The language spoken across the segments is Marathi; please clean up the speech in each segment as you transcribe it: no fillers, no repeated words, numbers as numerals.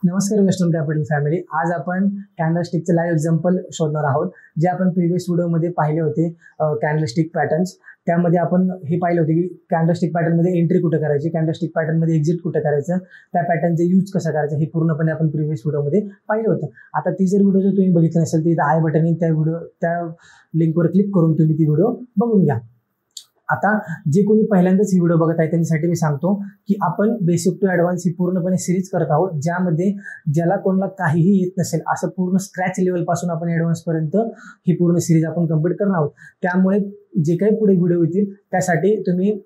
नमस्कार वेस्टर्न कॅपिटल फॅमिली. आज आपण कॅन्डलस्टिकचे लाईव्ह एक्झाम्पल शोधणार आहोत, जे आपण प्रिव्हियस व्हिडिओमध्ये पाहिले होते. कॅन्डलस्टिक पॅटर्न्स, त्यामध्ये आपण हे पाहिले होते की कॅन्डलस्टिक पॅटर्नमध्ये एंट्री कुठे करायची, कॅन्डलस्टिक पॅटर्नमध्ये एक्झिट कुठे करायचं, त्या पॅटर्नचे यूज कसं करायचं हे पूर्णपणे आपण प्रिव्हियस व्हिडिओमध्ये पाहिलं होतं. आता ती जर व्हिडिओ जर तुम्ही बघितलं नसेल तर इथं आय बटन येईल, त्या लिंकवर क्लिक करून तुम्ही ती व्हिडिओ बघून घ्या. आता जे कोणी पहिल्यांदाच ही व्हिडिओ बघत आहे त्यांच्यासाठी मी सांगतो की आपण बेसिक टू ॲडव्हान्स ही पूर्णपणे सिरीज करत आहोत, ज्यामध्ये ज्याला कोणाला काहीही येत नसेल असं पूर्ण स्क्रॅच लेवलपासून आपण ॲडव्हान्सपर्यंत ही पूर्ण सिरीज आपण कंप्लीट करणार आहोत. त्यामुळे जे काही पुढे व्हिडिओ येतील त्यासाठी तुम्ही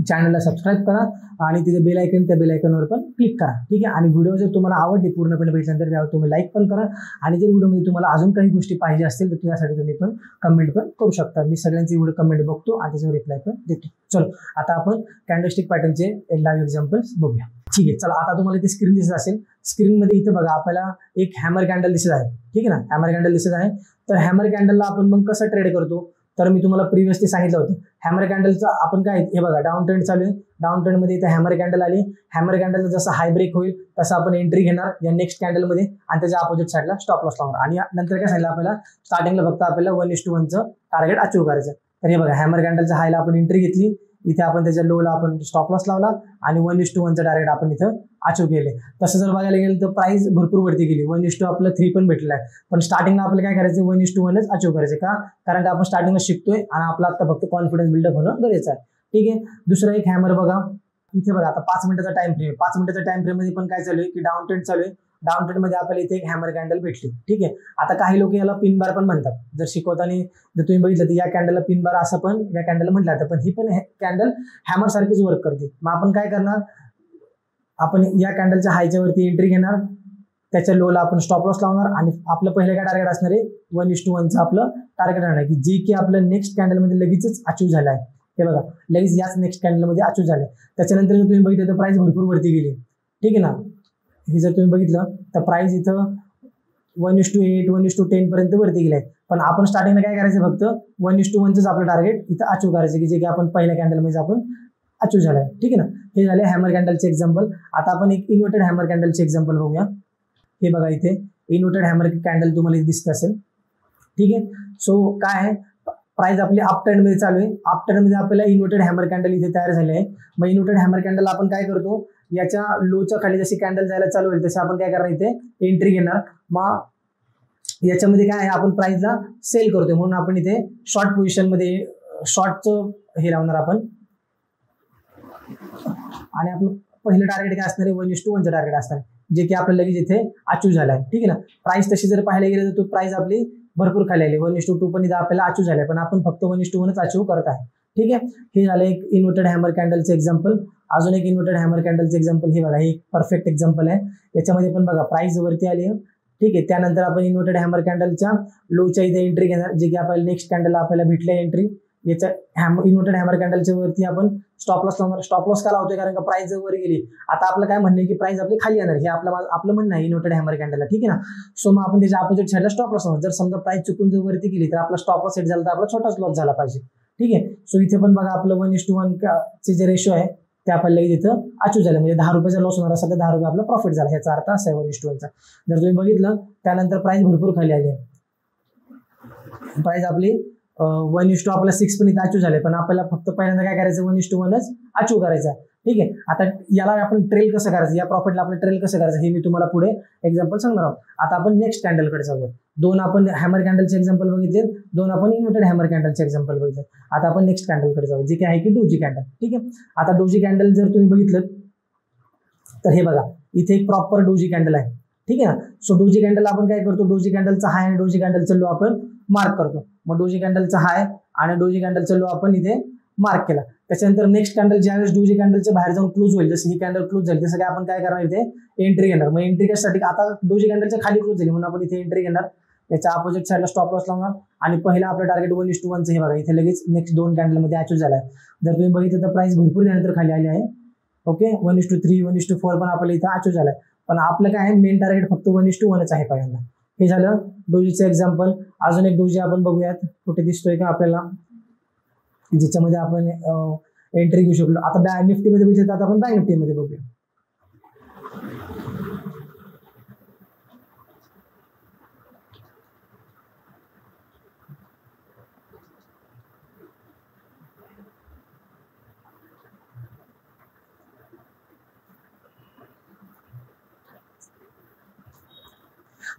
चॅनलला सबस्क्राईब करा आणि तिथे बेल आयकन, त्या बेल आयकनवर पण क्लिक करा. ठीक आहे. आणि व्हिडिओ जर तुम्हाला आवडली पूर्णपणे बघितल्यानंतर त्यावर तुम्ही लाईक पण करा. आणि जर व्हिडिओमध्ये तुम्हाला अजून काही गोष्टी पाहिजे असतील तर त्यासाठी तुम्ही पण कमेंट पण करू शकता. मी सगळ्यांची व्हिडिओ कमेंट बघतो आणि त्याच्यावर रिप्लाय पण देतो. चलो आता आपण कॅन्डलस्टिक पॅटर्नचे लाईव्ह एक्झाम्पल्स बघूया. ठीक आहे, चला आता तुम्हाला इथे स्क्रीन दिसत असेल. स्क्रीनमध्ये इथे बघा आपल्याला एक हॅमर कॅन्डल दिसत आहे. ठीक आहे ना, हॅमर कॅन्डल दिसत आहे. तर हॅमर कॅन्डलला आपण मग कसं ट्रेड करतो, तर मी तुम्हाला प्रिव्हियसली सांगितलं होतं. हॅमर कॅन्डलचं आपण काय, हे बघा डाऊन ट्रेंड चालू आहे. डाऊन ट्रेंडमध्ये इथे हॅमर कॅन्डल आली. हॅमर कॅन्डलचं जसं हाय ब्रेक होईल तसं आपण एंट्री घेणार या नेक्स्ट कॅन्डलमध्ये आणि त्याच्या अपोजिट साईडला स्टॉप लॉस लावणार. आणि नंतर काय सांगितलं आपल्याला, स्टार्टिंगला फक्त आपल्याला 1:1चं टार्गेट अचीव करायचं. तर हे बघा हॅमर कॅन्डलच्या हायला आपण एंट्री घेतली, इथे आपण त्याच्या लोला आपण स्टॉप लॉस लावला आणि 1:1चं टार्गेट आपण इथं अचीव केले. तसं जर बघायला गेलं तर प्राइस भरपूर वरती गेली. 1:3 आपलं 3 पण भेटलेलं आहे. पण स्टार्टिंगला आपल्याला काय करायचं, 1:1च अचीव करायचं. का? कारण का आपण स्टार्टिंगला शिकतोय आणि आपला आता फक्त कॉन्फिडन्स बिल्डअप होणं गरजेचं आहे. ठीक आहे. दुसरा एक हॅमर बघा इथे बघा, आता 5 मिनिटाचा टाइम फ्रेम. 5 मिनिटाच्या टाइम फ्रेम मध्ये पण काय चालू आहे की डाऊन ट्रेंड चालू आहे. डाऊन ट्रेंड मध्ये आपल्याला इथे एक हॅमर कॅन्डल भेटली. ठीक आहे. आता काही लोक याला पिन बार पण म्हणतात. जर शिकवताना जर तुम्ही बघितलं तर या कॅन्डलला पिन बार असं पण या कॅन्डल म्हटलं जातं, पण ही पण कॅन्डल हॅमर सारखीच वर्क करते. मग आपण काय करणार, आपण या कॅन्डलच्या हायच्या वरती एंट्री घेणार, त्याच्या लोला आपण स्टॉप लॉस लावणार आणि आपलं पहिलं काय टार्गेट असणार आहे, 1:1चं आपलं टार्गेट राहणार की जे की आपलं नेक्स्ट कॅन्डलमध्ये लगेचच अचीव झालं आहे. हे बघा लगेच याच नेक्स्ट कॅन्डलमध्ये अचीव झालं. त्याच्यानंतर जर तुम्ही बघितलं तर प्राइस भरपूर वरती गेली. ठीक आहे ना. हे जर तुम्ही बघितलं तर प्राइस इथं 1:8, 1:10 पर्यंत वरती गेलाय. पण आपण स्टार्टिंगला काय करायचं, फक्त 1:1च आपलं टार्गेट इथं अचीव करायचं की जे की आपण पहिल्या कॅन्डलमध्ये आपण अचीव झालाय. ठीक आहे ना. हे झाले हॅमर कॅन्डलचे एक्झाम्पल. आता आपण एक इन्व्हर्टेड हॅमर कॅन्डलचे एक्झाम्पल बघूया. हे बघा इथे इन्व्हर्टेड हॅमर कॅन्डल तुम्हाला दिसत असेल. ठीक आहे. सो काय आहे, प्राइस आपली अप ट्रेंड मध्ये चालू आहे. अप ट्रेंड मध्ये आपल्याला इन्व्हर्टेड हॅमर कॅन्डल इथे तयार झाले आहे. मग इन्व्हर्टेड हॅमर कॅन्डल आपण काय करतो, याच्या लोच्या खाली जशी कॅन्डल जायला चालू होईल तसे आपण काय करणार, इथे एंट्री घेणार. मग याच्यामध्ये काय आहे, आपण प्राइसला सेल करतोय म्हणून आपण इथे शॉर्ट पोझिशन मध्ये शॉर्टचं हे लावणार आपण. आणि आपलं पहिलं टार्गेट काय असणार आहे, 1:1चं टार्गेट असणार जे की आपल्याला लगेच इथे अचीव झालं आहे. ठीक आहे ना. प्राइस तशी जर पाहायला गेलं तर तो प्राइस आपली भरपूर खाली आली. 1:2 पण इथं आपल्याला अचीव झालंय, पण आपण फक्त 1:1च अचीव करत आहे. ठीक आहे. हे झालं एक इन्व्हर्टेड हॅमर कॅन्डलचे एक्झाम्पल. अजून एक इन्व्हर्टेड हॅमर कॅन्डलचे एक्झाम्पल हे बघा, हे एक परफेक्ट एक्झाम्पल आहे. याच्यामध्ये पण बघा प्राइस वरती आली आहे. ठीक आहे. त्यानंतर आपण इन्व्हर्टेड हॅमर कॅन्डलच्या लोच्या इथे एंट्री घेणार, जे की आपल्याला नेक्स्ट कॅन्डलला आपल्याला भेटले एंट्री. याच्या इन्व्हर्टेड हॅमर कॅन्डलच्या वरती आपण स्टॉप लॉस लावणार. स्टॉप लॉस का लावतोय, कारण का प्राइस वर गेली. आता आपलं काय म्हणणं आहे की प्राइस आपली खाली येणार, हे आपलं म्हणणं आहे इन्व्हर्टेड हॅमर कॅन्डलला. ठीक आहे ना. सो मग आपण त्याच्या अपोजिट साईडला स्टॉप लॉस लावणार. जर समजा प्राइस चुकून जर वरती गेली तर आपला स्टॉप लॉस सेट झाला तर आपला छोटाच लॉस झाला पाहिजे. ठीक आहे. सो इथे पण बघा आपलं 1:1 जे रेशो आहे ते आपल्याला इथं अचीव झालं, म्हणजे 10 रुपयाचा लॉस होणार असेल तर 10 रुपये आपला प्रॉफिट झाला. ह्याचा अर्थ असा आहे 1:1चा. जर तुम्ही बघितलं त्यानंतर प्राइस भरपूर खाली आली आहे. प्राइस आपली 1:2 आपला 6 पण इथं अचीव झाले, पण आपल्याला फक्त पहिल्यांदा काय करायचं, 1:1च अचीव करायचं. ठीक आहे. आता याला आपण ट्रेल कसं करायचं, या प्रॉफिटला आपलं ट्रेल कसं करायचं हे मी तुम्हाला पुढे एक्झाम्पल सांगणार आहोत. आता आपण नेक्स्ट कॅन्डलकडे जाऊया. 2 आपण हॅमर कॅन्डलचे एक्झाम्पल बघितले, 2 आपण इन्व्हर्टेड हॅमर कॅन्डलचे एक्झाम्पल बघितले. आता आपण नेक्स्ट कॅन्डलकडे जाऊ, जे काय आहे की डोजी कॅन्डल. ठीक आहे. आता डोजी कॅन्डल जर तुम्ही बघितलं तर हे बघा इथे एक प्रॉपर डोजी कॅन्डल आहे. ठीक आहे ना. सो डोजी कॅन्डल आपण काय करतो, डोजी कॅन्डलचा हाय आणि डोजी कॅन्डलचा लो आपण मार्क करतो. मग डोजी कॅन्डलचा हाय आणि डोजी कॅन्डलचा लो आपण इथे मार्क केला. त्याच्यानंतर नेक्स्ट कॅन्डल ज्यावेळेस डोजी कॅन्डलच्या बाहेर जाऊन क्लोज होईल, जसं ही कॅन्डल क्लोज झाली तसं काय आपण काय करणार, इथे एंट्री घेणार. मग एंट्री कशासाठी, आता डोजी कॅन्डलच्या खाली क्लोज झाली म्हणून आपण इथे एंट्री घेणार. त्याच्या अपोजिट साईडला स्टॉप लॉस लावणार आणि पहिला आपलं टार्गेट 1:1चं हे बघा इथे लगेच नेक्स्ट 2 कॅन्डलमध्ये अचीव झाला आहे. जर तुम्ही बघितलं तर प्राइस भरपूर त्यानंतर खाली आली आहे. ओके. 1:3, 1:4 पण आपल्याला इथं अचीव झालाय. पण आपलं काय आहे, मेन टार्गेट फक्त 1:1च आहे पहिल्यांदा. हे झालं डोजीचं एक्झाम्पल. अजून एक डोजी आपण बघूयात, कुठे दिसतोय का आपल्याला, ज्याच्यामध्ये आपण एंट्री घेऊ शकलो. आता निफ्टीमध्ये बघितलं तर आता आपण बँक निफ्टीमध्ये बघूया.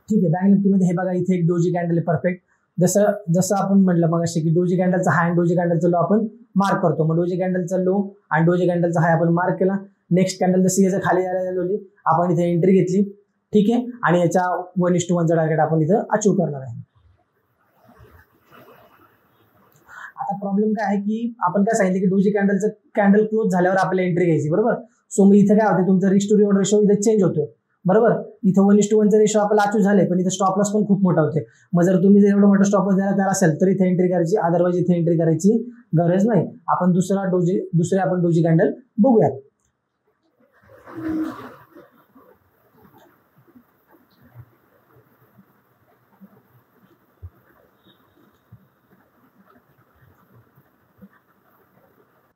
ठीक आहे, बँक निफ्टीमध्ये हे बघा इथे एक डोजी कॅन्डल आहे परफेक्ट. जसं जसं आपण म्हटलं मग असे की डोजी कॅन्डलचा हाय आणि डोजी कॅन्डलचा लो आपण मार्क करतो. मग डोजी कॅन्डलचा लो आणि डोजी कॅन्डलचा हाय आपण मार्क केला. नेक्स्ट कॅन्डल जशी याच्या खाली यायला झाली आपण इथे एंट्री घेतली. ठीक आहे, आणि याच्या 1:1चा टार्गेट आपण इथं अचीव करणार आहे. आता प्रॉब्लेम काय आहे की आपण काय सांगितलं की डोजी कॅन्डलचं कॅन्डल क्लोज झाल्यावर आपल्याला एंट्री घ्यायची, बरोबर. सो मग इथं काय होते, तुमचा रिस्क टू रिवॉर्ड रेशो इथं चेंज होतोय, बरोबर. इथं 1:1चा रेशो आपल्याला अचीव झाले, पण इथं स्टॉप लॉस पण खूप मोठा होते. मग जर तुम्ही जर एवढं मोठं स्टॉप लॉस द्यायला तयार असेल तर इथे एंट्री करायची, अदरवाईज इथे एंट्री करायची गरज नाही. आपण दुसरे आपण डोजी कॅन्डल बघूयात.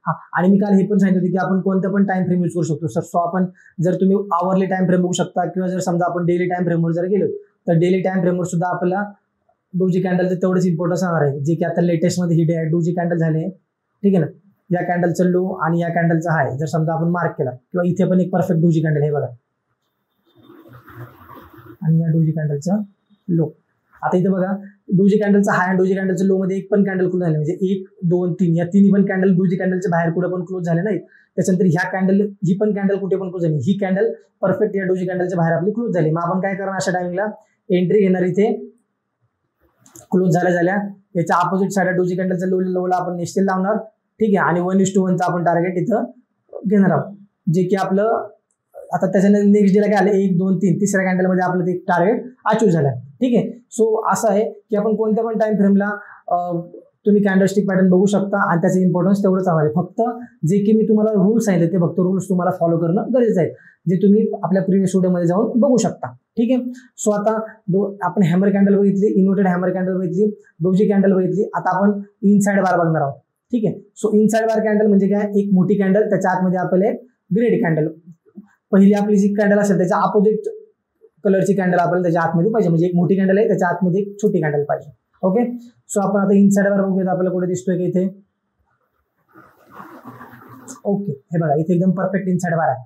हा, आणि मी काल हे पण सांगितलं होतं की आपण कोणतं पण टाइम फ्रेम यूज करू शकतो सर. सो आपण जर तुम्ही आवरली टाइम फ्रेम बघू शकता, किंवा जर समजा आपण डेली टाइम फ्रेमवर जर गेलो तर डेली टाइम फ्रेमवर सुद्धा आपल्याला डोजी कॅन्डलचं तेवढंच इम्पॉर्टन्स राहणार आहे, जे की आता लेटेस्टमध्ये ही डोजी कॅन्डल झाले. ठीक आहे ना, या कॅन्डलचं लो आणि या कॅन्डलचा हाय जर समजा आपण मार्क केला, किंवा इथे पण एक परफेक्ट डोजी कॅन्डल हे बघा, आणि या डोजी कॅन्डलचा लो. आता इथे बघा डोजी कॅन्डलचा हाय आणि डोजी कॅन्डलच्या लो मध्ये एक पण कॅन्डल क्लोज झाले, म्हणजे 1, 2, 3 या तिन्ही पण कॅन्डल डोजी कॅन्डलच्या बाहेर कुठे पण क्लोज झाले नाही. त्याच्यानंतर ह्या कॅन्डल ही पण कॅन्डल कुठे पण क्लोज झाली, ही कॅन्डल परफेक्ट या डोजी कॅन्डलच्या बाहेर आपली क्लोज झाली. मग आपण काय करणार, अशा टाइमिंगला एंट्री घेणार इथे क्लोज झाल्या याच्या अपोजिट साईड डोजी कॅन्डलच्या लोला आपण नेक्स्ट लावणार. ठीक आहे, आणि 1:1चा आपण टार्गेट इथं घेणार आहोत, जे की आपलं आता त्याच्यानंतर नेक्स्ट डेला काय आलं 1, 2, 3 तिसऱ्या कॅन्डलमध्ये आपलं ते टार्गेट अचीव झालं. ठीक आहे, सो असं आहे की आपण कोणत्या पण टाइम फ्रेमला तुम्ही कॅन्डलस्टिक पॅटर्न बघू शकता, आणि त्याचे इम्पॉर्टन्स तेवढंच आहे. फक्त जे की मी तुम्हाला रूल्स सांगितले ते फक्त रूल्स तुम्हाला फॉलो करणं गरजेचं आहे, जे तुम्ही आपल्या प्रिव्हियस व्हिडिओमध्ये जाऊन बघू शकता. ठीक आहे, सो आता आपण हॅमर कॅन्डल बघितली, इन्व्हर्टेड हॅमर कॅन्डल बघितली, डोजी कॅन्डल बघितली. आता आपण इनसाइड बार बघणार आहोत. ठीक आहे, सो इनसाइड बार कॅन्डल म्हणजे काय, एक मोठी कॅन्डल त्याच्या आतमध्ये आपल्याला ग्रेड कॅन्डल, पहिली आपली जी कॅन्डल असेल त्याच्या अपोजिट कलरची कॅन्डल आपल्याला त्याच्या आतमध्ये पाहिजे, म्हणजे एक मोठी कॅन्डल आहे त्याच्या आतमध्ये एक छोटी कॅन्डल पाहिजे. ओके, सो आपण आता इनसाइड बार बघूयात, आपल्याला कुठे दिसतोय की इथे. ओके, हे बघा इथे एकदम परफेक्ट इनसाइड बार आहे.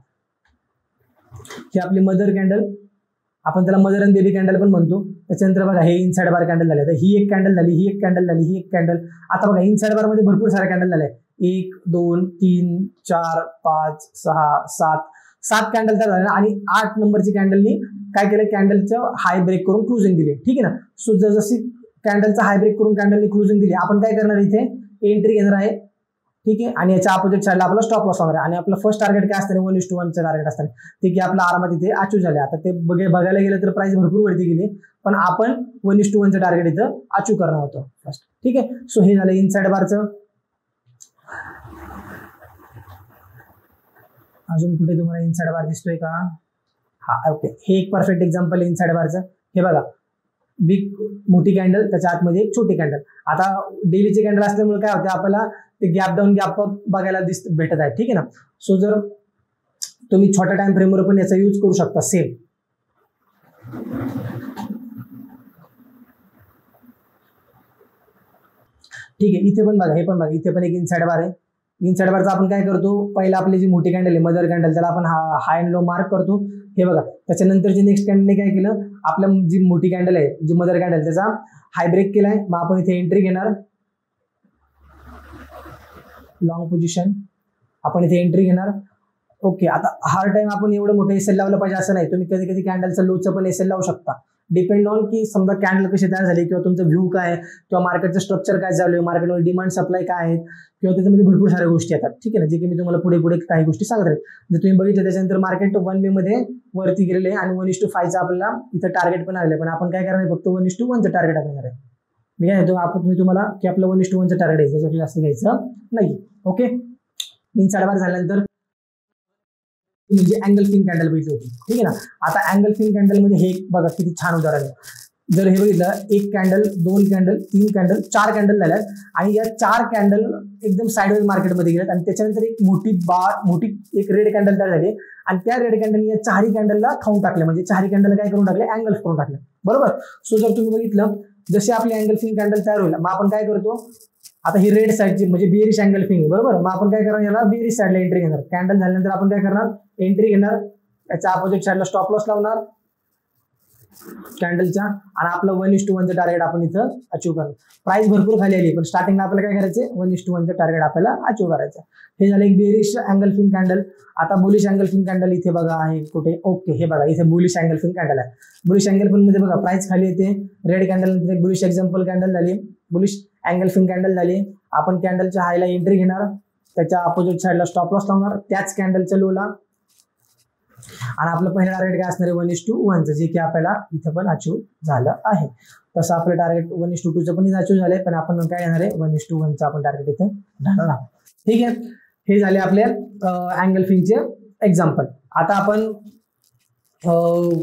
ही आपली मदर कॅन्डल, आपण त्याला मदर अँड बेबी कॅन्डल पण म्हणतो. त्याच्यानंतर बघा हे इनसाइड बार कॅन्डल झाले, तर ही एक कॅन्डल झाली, ही एक कॅन्डल झाली, ही एक कॅन्डल. आता बघा इनसाइड बार मध्ये भरपूर साऱ्या कॅन्डल झाल्या, 1, 2, 3, 4, 5, 6, 7 कॅन्डल तयार झाल्या, आणि 8 नंबरची कॅन्डलनी काय केलं, कॅन्डलचं हाय ब्रेक करून क्लोजिंग दिली. ठीक आहे ना, सो जशी कॅन्डलचा हाय ब्रेक करून कॅन्डलनी क्लोजिंग दिली, आपण काय करणार इथे एंट्री घेणार आहे. ठीक आहे, आणि याच्या अपोजिट साईडला आपला स्टॉप लॉस होणार आहे, आणि आपलं फर्स्ट टार्गेट काय असतं 1:1चं टार्गेट असतं, ते की आपला आरामात इथे अचीव झाले. आता ते बघायला गेलं तर प्राइस भरपूर वरती गेली, पण आपण 1:1चं टार्गेट इथं अचीव करणार होतो फर्स्ट. ठीक आहे, सो हे झालं इनसाइड बारचं. अजून कुठे तुम्हाला इनसाइड बार दिसतोय का? हा, ओके, हे एक परफेक्ट एक्झाम्पल आहे इनसाइड बारचं. हे बघा बिग मोठी कॅन्डल त्याच्या आतमध्ये एक छोटी कॅन्डल. आता डेलीची कॅन्डल असल्यामुळे काय होतं, आपल्याला ते गॅप डाऊन गॅप अप बघायला भेटत आहे. ठीक आहे ना, सो जर तुम्ही छोट्या टाइम फ्रेमवर पण याचा यूज करू शकता सेम. ठीक आहे, इथे पण बघा, हे पण बघा, इथे पण एक इनसाइड बार आहे. इनसाइड बारचा आपण काय करतो, पहिला आपली जी मोठी कॅन्डल आहे मदर कॅन्डल, त्याला आपण हाय अँड लो मार्क करतो. हे बघा, त्याच्यानंतर जी नेक्स्ट कॅन्डलने काय केलं, आपल्या जी मोठी कॅन्डल आहे जी मदर कॅन्डल त्याचा हाय ब्रेक केलाय. मग आपण इथे एंट्री घेणार, लॉंग पोझिशन, आपण इथे एंट्री घेणार. ओके, आता हर टाइम आपण एवढं मोठं एसएल लावलं पाहिजे असं नाही, तुम्ही कधी कधी कॅन्डलचं लोचं पण एसएल लावू शकता, डिपेंड ऑन की समजा कॅन्डल कशी तयार झाली, किंवा तुमचं व्ह्यू काय, किंवा मार्केटचं स्ट्रक्चर काय चालू आहे, मार्केटमध्ये डिमांड सप्लाय काय आहेत, किंवा त्याच्यामध्ये भरपूर साऱ्या गोष्टी येतात. ठीक आहे ना, जे की मी तुम्हाला पुढे पुढे काही गोष्टी सांगत राहील. जर तुम्ही बघितलं त्याच्यानंतर मार्केट 1 मे मध्ये वरती गेलेले आहे, आणि 1:5चं आपल्याला इथं टार्गेट पण आलेलं आहे, पण आपण काय करणार आहे, फक्त 1:1चं टार्गेट घेणार आहे. मी काय म्हणतो, मी तुम्हाला की आपलं 1:1चं टार्गेट आहे, त्याच्यापेक्षा जास्त घ्यायचं नाही. ओके, इनसाइड बार झाल्यानंतर म्हणजे अँगल फिन कॅन्डल बघितली होती. ठीक आहे ना, आता अँगल फिन कॅन्डल मध्ये हे बघा किती छान उदाहरण आहे. जर हे बघितलं, 1 कॅन्डल, 2 कॅन्डल, 3 कॅन्डल, 4 कॅन्डल झाल्यात, आणि या 4 कॅन्डल एकदम साईडवेज मार्केटमध्ये गेल्यात, आणि त्याच्यानंतर एक मोठी एक रेड कॅन्डल तयार झाली, आणि त्या रेड कॅन्डल या 4 कॅन्डलला खाऊन टाकले, म्हणजे 4 कॅन्डल काय करून टाकले, अँगल करून टाकले. बरोबर, सो जर तुम्ही बघितलं जसे आपली अँगल फिन कॅन्डल तयार होईल, मग आपण काय करतो, आता ही रेड साईडची म्हणजे बेरिश अँगल फिंग, बरोबर, मग आपण काय करणार, याला बेरिश साईडला एंट्री घेणार. कॅन्डल झाल्यानंतर आपण काय करणार, एंट्री घेणार, याच्या अपोजिट साईडला स्टॉप लॉस लावणार, कॅन्डलच्या, आणि आपलं 1:1चं टार्गेट आपण इथं अचीव करतो. प्राइस भरपूर खाली आली, पण स्टार्टिंगला आपल्याला काय करायचं, 1:1चं टार्गेट आपल्याला अचीव करायचं. हे झालं एक बेरिश अँगल फिन कॅन्डल. आता बुलिश अँगल फिन कॅन्डल इथे बघा आहे कुठे, ओके हे बघा इथे बुलिश अँगल फिन कॅन्डल आहे. बुलिश अँगल फिन मध्ये बघा प्राइस खाली येते, रेड कॅन्डल नंतर एक बुलिश एक्झाम्पल कॅन्डल झाली, बुलिश अँगल फिन कॅन्डल झाली. आपण कॅन्डलच्या हायला एंट्री घेणार, त्याच्या अपोजिट साईडला स्टॉप लॉस लावणार त्याच कॅन्डलच्या लोला, आणि आपलं पहिलं टार्गेट काय असणार आहे 1:1चं, जे की आपल्याला इथं पण अचीव झालं आहे. तसं आपलं टार्गेट 1:2चं पण इथं अचीव झालंय, पण आपण काय येणार आहे 1:1चं आपण टार्गेट इथं घेणार आहोत. ठीक आहे, हे झाले आपले अँगल फिनचे एक्झाम्पल. आता आपण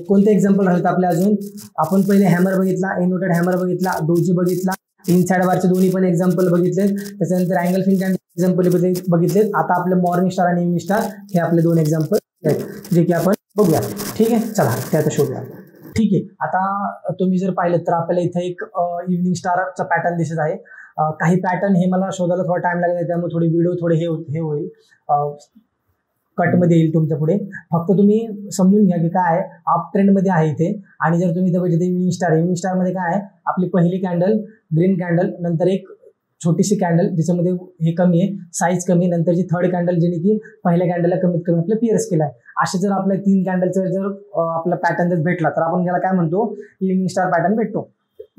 कोणते एक्झाम्पल राहिलेत आपले अजून, आपण पहिले हॅमर बघितला, इन्व्हर्टेड हॅमर बघितला, डोजी बघितला, इनसाइड बारचे दोन्ही पण एक्झाम्पल बघितले, त्याच्यानंतर अँगल फिन कॅन्डल एक्झाम्पल बघितले. आता आपले मॉर्निंग स्टार आणि इव्हिनिंग स्टार हे आपले दोन एक्झाम्पल जे की आपण बघूया. ठीक आहे, चला ते आता शोधूया. ठीक आहे, आता तुम्ही जर पाहिलं तर आपल्याला इथं एक इव्हिनिंग स्टारचा पॅटर्न दिसत आहे. काही पॅटर्न हे मला शोधायला थोडा टाइम लागेल, त्यामुळे थोडी व्हिडिओ थोडे हे होईल, कटमध्ये येईल तुमच्या पुढे. फक्त तुम्ही समजून घ्या की काय आहे, अप ट्रेंडमध्ये आहे इथे. आणि जर तुम्ही इथं बघितलं इव्हिनिंग स्टारमध्ये काय आहे, आपली पहिली कॅन्डल ग्रीन कॅन्डल, नंतर एक छोटीशी कॅन्डल ज्याच्यामध्ये हे कमी आहे, साईज कमी, नंतरची थर्ड कॅन्डल ज्याने की पहिल्या कॅन्डलला कमीत कमी आपलं पिअर्स केला आहे. असे जर आपल्या 3 कॅन्डलचा जर आपला पॅटर्न जर भेटला तर आपण याला काय म्हणतो, इव्हिनिंग स्टार पॅटर्न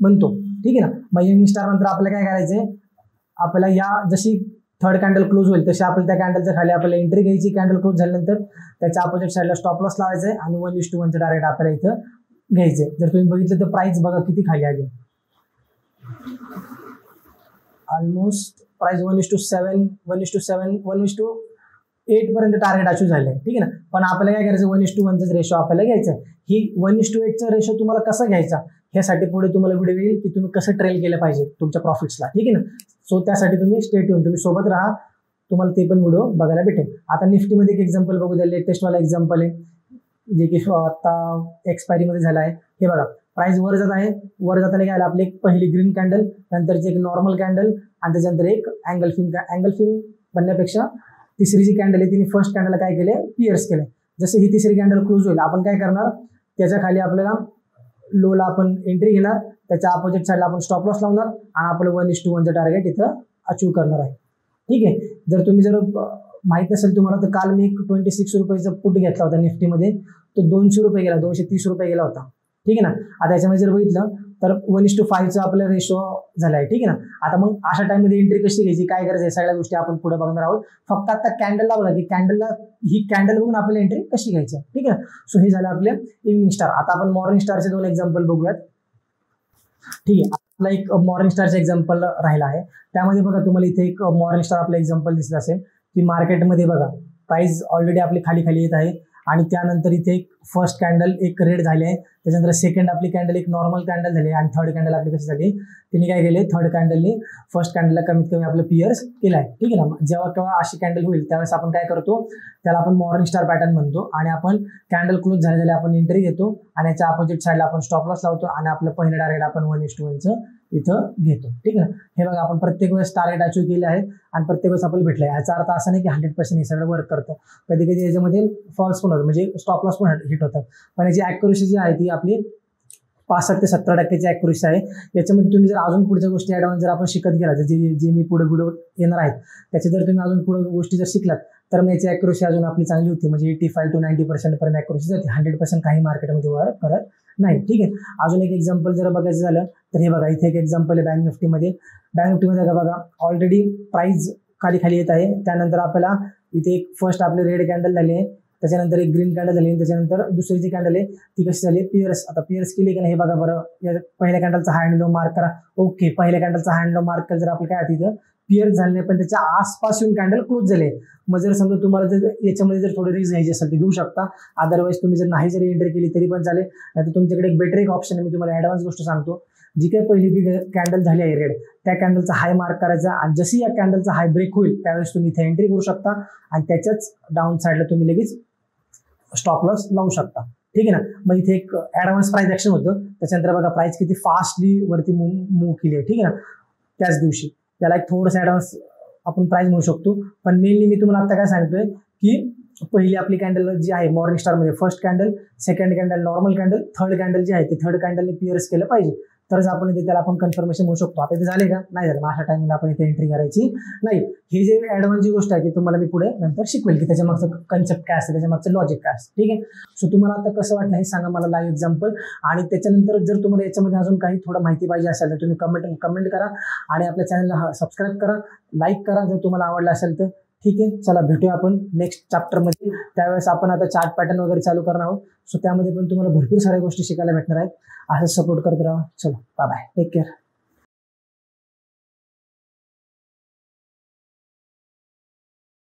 म्हणतो. ठीक आहे ना. मग इव्हिनिंग स्टार नंतर आपल्याला काय करायचंय, आपल्याला या जशी थर्ड कॅन्डल क्लोज होईल तशी आपल्याला त्या कॅन्डलच्या खाली आपल्याला एंट्री घ्यायची. कॅन्डल क्लोज झाल्यानंतर त्याच्या अपोजिट साईडला स्टॉप लॉस लावायचं आहे आणि 1:1चं टार्गेट आपल्याला इथं घ्यायचंय. जर तुम्ही बघितलं तर प्राइस बघा किती खाली आली, ऑलमोस्ट प्राइस 1:7, 1:8 पर्यंत टार्गेट अचीव झालंय. ठीक आहे ना. पण आपल्याला काय करायचं, 1:1चं रेशो आपल्याला घ्यायचं आहे. ही 1:8चा रेशो तुम्हाला कसा घ्यायचा ह्यासाठी पुढे तुम्हाला व्हिडिओ येईल की तुम्ही कसं ट्रेल केलं पाहिजे तुमच्या प्रॉफिट्सला. ठीक आहे ना. सो त्यासाठी तुम्ही स्टे ट्यून, तुम्ही सोबत राहा, तुम्हाला ते पण व्हिडिओ बघायला भेटेल. आता निफ्टीमध्ये एक एक्झाम्पल बघू द्या, लेटेस्टवाला एक्झाम्पल आहे जे की आता एक्सपायरीमध्ये झाला आहे. हे बघा प्राइस वर जात आहे, वर जाताना काय आलं, आपली एक पहिली ग्रीन कॅन्डल, नंतरची एक नॉर्मल कॅन्डल आणि त्याच्यानंतर एक अँगल फिन बनण्यापेक्षा तिसरी जी कॅन्डल आहे तिने फर्स्ट कॅन्डलला काय केले, पिअर्स केले. जसं ही तिसरी कॅन्डल क्लोज होईल आपण काय करणार, त्याच्या खाली आपल्याला लोला आपण एंट्री घेणार, त्याच्या अपोजिट साईडला आपण स्टॉप लॉस लावणार आणि आपलं 1:1चं टार्गेट इथं अचीव करणार आहे. ठीक आहे. जर माहित नसेल तुम्हाला तर काल मी एक 26 रुपयाचा पुट घेतला होता निफ्टीमध्ये, तो 200 रुपये गेला, 230 रुपये गेला होता. ठीक आहे ना. आता याच्यामध्ये जर बघितलं तर 1:5चा आपला रेशो झाला आहे. ठीक आहे ना. आता मग अशा टाइममध्ये एंट्री कशी घ्यायची, काय करायचं, सगळ्या गोष्टी आपण पुढे बघणार आहोत. फक्त आता कॅन्डलला बघा की ही कॅन्डल बघून आपल्याला एंट्री कशी घ्यायची. ठीक आहे. सो हे झालं आपले इव्हिनिंग स्टार. आता आपण मॉर्निंग स्टारचे 2 एक्झाम्पल बघूयात. ठीक आहे. आपला एक मॉर्निंग स्टारचा एक्झाम्पल राहिला आहे. त्यामध्ये बघा तुम्हाला इथे एक मॉर्निंग स्टार आपला एक्झाम्पल दिसत असेल की मार्केटमध्ये बघा प्राइस ऑलरेडी आपली खाली येत आहे आणि त्यानंतर इथे एक फर्स्ट कॅन्डल एक रेड झाली आहे, त्याच्यानंतर सेकंड आपली कॅन्डल एक नॉर्मल कॅन्डल झाली आणि थर्ड कॅन्डल आपली कशी झाली, तिने काय केले, थर्ड कॅन्डलने फर्स्ट कॅन्डलला कमीत कमी आपलं पिअर्स केला आहे. ठीक आहे ना. जेव्हा केव्हा अशी कॅन्डल होईल त्यावेळेस आपण काय करतो, त्याला आपण मॉर्निंग स्टार पॅटर्न म्हणतो आणि आपण कॅन्डल क्लोज झालेले आपण एंट्री घेतो आणि याच्या अपोजिट साईडला आपण स्टॉप लॉस लावतो आणि आपलं पहिलं टार्गेट आपण 1:1चं इथं घेतो. ठीक आहे ना. हे बघा आपण प्रत्येक वेळेस टार्गेट अचीव केले आहे आणि प्रत्येक वेळेस आपल्याला भेटलं आहे. याचा अर्थ असा नाही की 100% हे सगळं वर्क करतं. कधी कधी याच्यामध्ये फॉल्स पण होतं, म्हणजे स्टॉप लॉस पण हिट होतात. पण याची ॲक्युरेसी जी आहे ती आपली 65 ते 70% ॲक्युरेसी आहे. याच्यामध्ये तुम्ही जर अजून पुढच्या गोष्टी ॲडव्हान्स जर आपण शिकत गेला, जे मी पुढे येणार आहेत त्याचे जर तुम्ही अजून पुढे गोष्टी जर शिकलात तर मग याची ॲक्युरेसी अजून आपली चांगली होती, म्हणजे 85 to 90% पर्यंत ॲक्युरेसी जाते. 100% काही मार्केटमध्ये वर्क करत नाही. ठीक आहे. अजून एक एक्झाम्पल जर बघायचं झालं तर हे बघा इथे एक एक्झाम्पल आहे बँक निफ्टीमध्ये बघा ऑलरेडी प्राइस खाली येत आहे. त्यानंतर आपल्याला इथे एक फर्स्ट आपले रेड कॅन्डल झाली आहे, त्याच्यानंतर एक ग्रीन कॅन्डल झाली, त्याच्यानंतर दुसरी जी कॅन्डल आहे ती कशी झाली, पिअर्स. आता पिअर्स केली की नाही हे बघा बरं, पहिल्या कॅन्डलचा हाय अँड लो मार्क करा. ओके, पहिल्या कॅन्डलचा हाय अँड लो मार्क केला जर आपलं काय तिथं पिअर्स झाले नाही पण त्याच्या आसपास येऊन कॅन्डल क्लोज झाले. मग जर समजा तुम्हाला जर याच्यामध्ये जर थोडी रिस्क घ्यायची असेल तर घेऊ शकता, अदरवाईज तुम्ही जर नाही जरी एंट्री केली तरी पण चालेल. नाहीतर तुमच्याकडे एक बेटर एक ऑप्शन आहे, मी तुम्हाला ॲडव्हान्स गोष्ट सांगतो. जी काही पहिली कॅन्डल झाली आहे रेड, त्या कॅन्डलचा हाय मार्क करायचा आणि जशी या कॅन्डलचा हाय ब्रेक होईल त्यावेळेस तुम्ही इथे एंट्री करू शकता आणि त्याच्याच डाऊन साईडला तुम्ही लगेच स्टॉप लॉस लावू शकता. ठीक आहे ना. मग इथे एक ॲडव्हान्स प्राइस ॲक्शन होतं, त्याच्यानंतर बघा प्राइस किती फास्टली वरती मूव्ह केली आहे. ठीक आहे ना. त्याच दिवशी त्याला एक थोडंसं ॲडव्हान्स आपण प्राइस म्हणू शकतो. पण मेनली मी तुम्हाला आता काय सांगतोय की पहिली आपली कॅन्डल जी आहे मॉर्निंग स्टार मध्ये first candle, second candle normal candle, third candle जे आहे ते थर्ड कॅन्डलने पिअर्स केलं पाहिजे, तरच आपण इथे त्याला आपण कन्फर्मेशन होऊ शकतो. आता इथे झाले का? नाही झालं. अशा टाइमला आपण इथे एंट्री करायची नाही. ही जे ऍडव्हान्स जी गोष्ट आहे ती तुम्हाला मी पुढे नंतर शिकवेल की त्याच्या मागचं कन्सेप्ट काय असतं, त्याच्या मागचं लॉजिक काय असतं. ठीक आहे. सो तुम्हाला आता कसं वाटलं हे सांगा मला लाईव्ह एक्झाम्पल. आणि त्याच्यानंतर जर तुम्हाला याच्यामध्ये अजून काही थोडं माहिती पाहिजे असेल तर तुम्ही कमेंट करा आणि आपल्या चॅनलला सबस्क्राईब करा, लाईक करा जर तुम्हाला आवडलं असेल तर. ठीक आहे, चला भेटूया आपण नेक्स्ट चॅप्टरमध्ये. त्यावेळेस आपण आता चार्ट पॅटर्न वगैरे चालू करणार आहोत. सो त्यामध्ये पण तुम्हाला भरपूर साऱ्या गोष्टी शिकायला भेटणार आहेत. असं सपोर्ट करत राहा. चलो बाय बाय, टेक केअर.